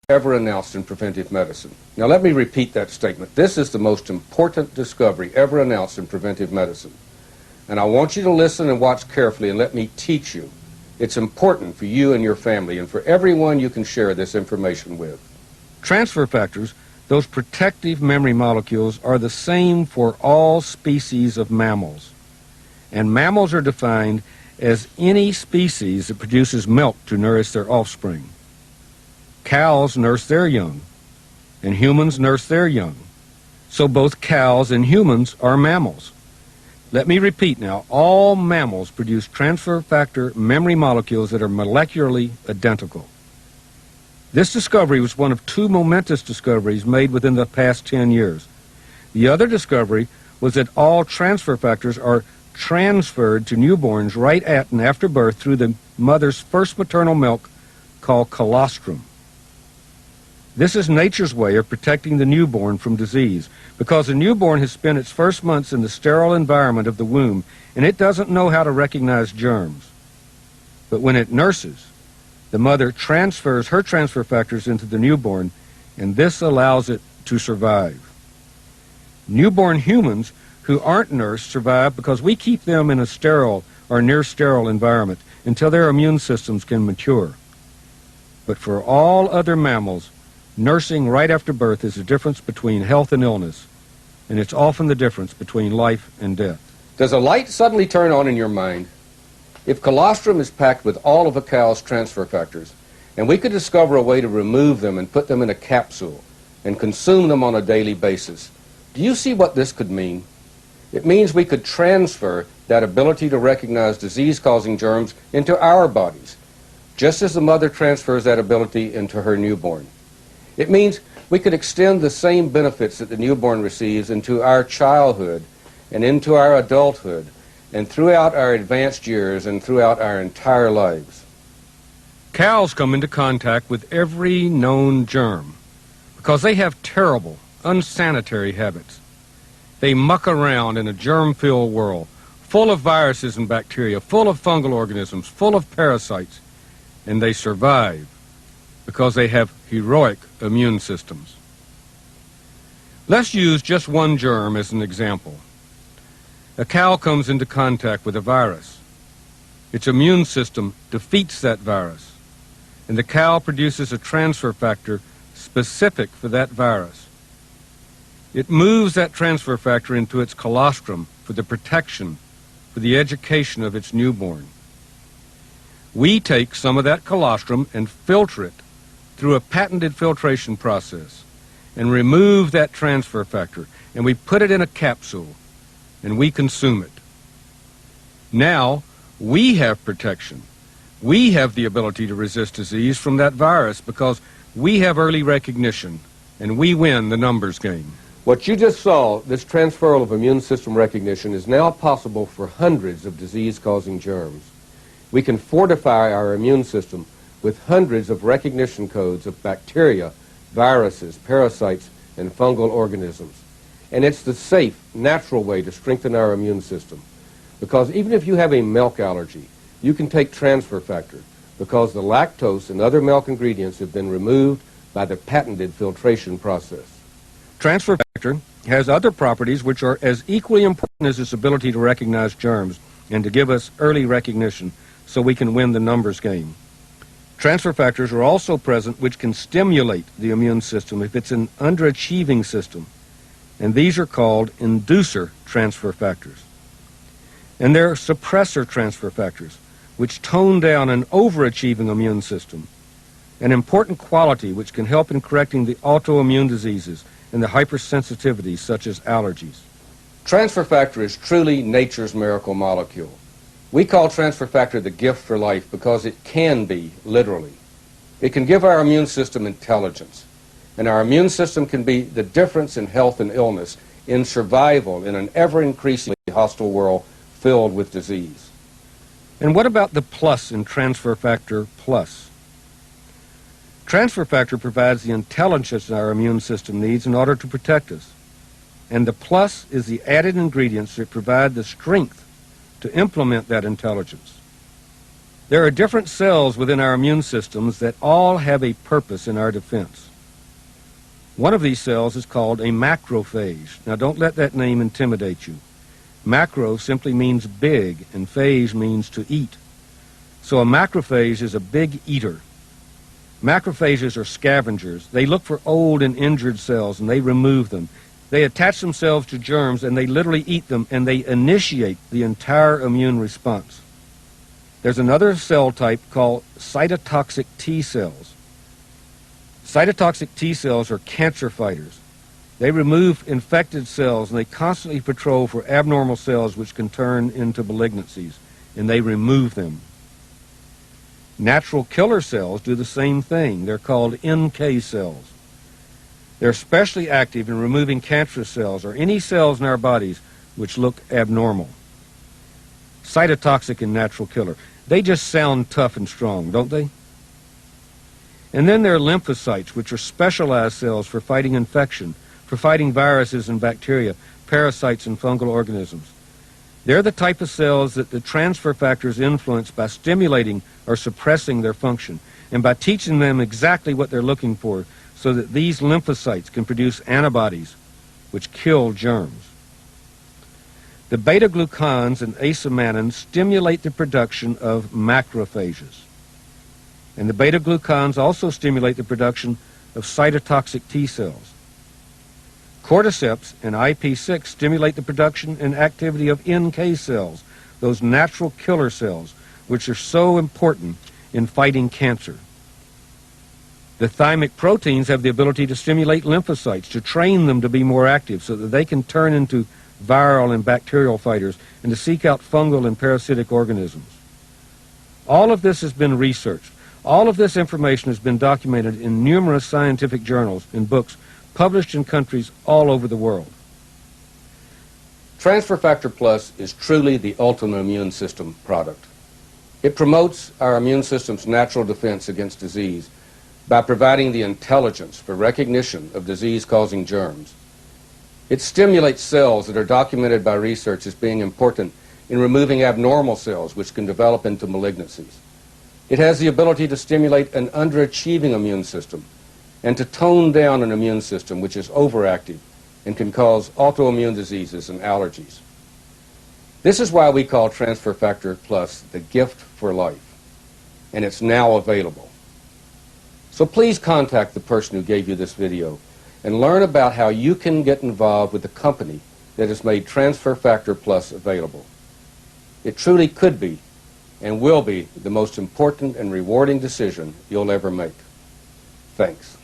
ever announced in preventive medicine. Now let me repeat that statement. This is the most important discovery ever announced in preventive medicine. And I want you to listen and watch carefully and let me teach you. It's important for you and your family and for everyone you can share this information with. Transfer factors, those protective memory molecules, are the same for all species of mammals. And mammals are defined as any species that produces milk to nourish their offspring. Cows nurse their young, and humans nurse their young. So both cows and humans are mammals. Let me repeat now, all mammals produce transfer factor memory molecules that are molecularly identical. This discovery was one of two momentous discoveries made within the past 10 years. The other discovery was that all transfer factors are transferred to newborns right at and after birth through the mother's first maternal milk called colostrum. This is nature's way of protecting the newborn from disease, because the newborn has spent its first months in the sterile environment of the womb, and it doesn't know how to recognize germs. But when it nurses, the mother transfers her transfer factors into the newborn, and this allows it to survive. Newborn humans who aren't nursed survive because we keep them in a sterile or near-sterile environment until their immune systems can mature. But for all other mammals, nursing right after birth is the difference between health and illness, and it's often the difference between life and death. Does a light suddenly turn on in your mind? If colostrum is packed with all of a cow's transfer factors, and we could discover a way to remove them and put them in a capsule and consume them on a daily basis, do you see what this could mean? It means we could transfer that ability to recognize disease-causing germs into our bodies, just as the mother transfers that ability into her newborn. It means we could extend the same benefits that the newborn receives into our childhood and into our adulthood and throughout our advanced years and throughout our entire lives. Cows come into contact with every known germ because they have terrible, unsanitary habits. They muck around in a germ-filled world, full of viruses and bacteria, full of fungal organisms, full of parasites, and they survive because they have heroic immune systems. Let's use just one germ as an example. A cow comes into contact with a virus. Its immune system defeats that virus, and the cow produces a transfer factor specific for that virus. It moves that transfer factor into its colostrum for the protection, for the education of its newborn. We take some of that colostrum and filter it through a patented filtration process and remove that transfer factor, and we put it in a capsule and we consume it. Now we have protection. We have the ability to resist disease from that virus because we have early recognition and we win the numbers game. What you just saw, this transferal of immune system recognition, is now possible for hundreds of disease-causing germs. We can fortify our immune system with hundreds of recognition codes of bacteria, viruses, parasites, and fungal organisms. And it's the safe, natural way to strengthen our immune system. Because even if you have a milk allergy, you can take transfer factor because the lactose and other milk ingredients have been removed by the patented filtration process. Transfer factor has other properties which are as equally important as its ability to recognize germs and to give us early recognition so we can win the numbers game. Transfer factors are also present which can stimulate the immune system if it's an underachieving system, and these are called inducer transfer factors. And there are suppressor transfer factors, which tone down an overachieving immune system, an important quality which can help in correcting the autoimmune diseases and the hypersensitivities such as allergies. Transfer factor is truly nature's miracle molecule. We call transfer factor the gift for life because it can be, literally. It can give our immune system intelligence, and our immune system can be the difference in health and illness, in survival in an ever-increasingly hostile world filled with disease. And what about the plus in transfer factor plus? Transfer factor provides the intelligence our immune system needs in order to protect us. And the plus is the added ingredients that provide the strength to implement that intelligence. There are different cells within our immune systems that all have a purpose in our defense. One of these cells is called a macrophage. Now, don't let that name intimidate you. Macro simply means big, and phage means to eat. So a macrophage is a big eater. Macrophages are scavengers. They look for old and injured cells, and they remove them. They attach themselves to germs, and they literally eat them, and they initiate the entire immune response. There's another cell type called cytotoxic T cells. Cytotoxic T cells are cancer fighters. They remove infected cells, and they constantly patrol for abnormal cells which can turn into malignancies, and they remove them. Natural killer cells do the same thing. They're called NK cells. They're especially active in removing cancerous cells or any cells in our bodies which look abnormal. Cytotoxic and natural killer. They just sound tough and strong, don't they? And then there are lymphocytes, which are specialized cells for fighting infection, for fighting viruses and bacteria, parasites and fungal organisms. They're the type of cells that the transfer factors influence by stimulating or suppressing their function, and by teaching them exactly what they're looking for, so that these lymphocytes can produce antibodies which kill germs. The beta-glucans and acemannins stimulate the production of macrophages. And the beta-glucans also stimulate the production of cytotoxic T cells. Cordyceps and IP6 stimulate the production and activity of NK cells, those natural killer cells, which are so important in fighting cancer. The thymic proteins have the ability to stimulate lymphocytes, to train them to be more active so that they can turn into viral and bacterial fighters and to seek out fungal and parasitic organisms. All of this has been researched. All of this information has been documented in numerous scientific journals and books published in countries all over the world. Transfer Factor Plus is truly the ultimate immune system product. It promotes our immune system's natural defense against disease by providing the intelligence for recognition of disease-causing germs. It stimulates cells that are documented by research as being important in removing abnormal cells which can develop into malignancies. It has the ability to stimulate an underachieving immune system and to tone down an immune system which is overactive and can cause autoimmune diseases and allergies. This is why we call Transfer Factor Plus the gift for life, and it's now available. So please contact the person who gave you this video and learn about how you can get involved with the company that has made Transfer Factor Plus available. It truly could be and will be the most important and rewarding decision you'll ever make. Thanks.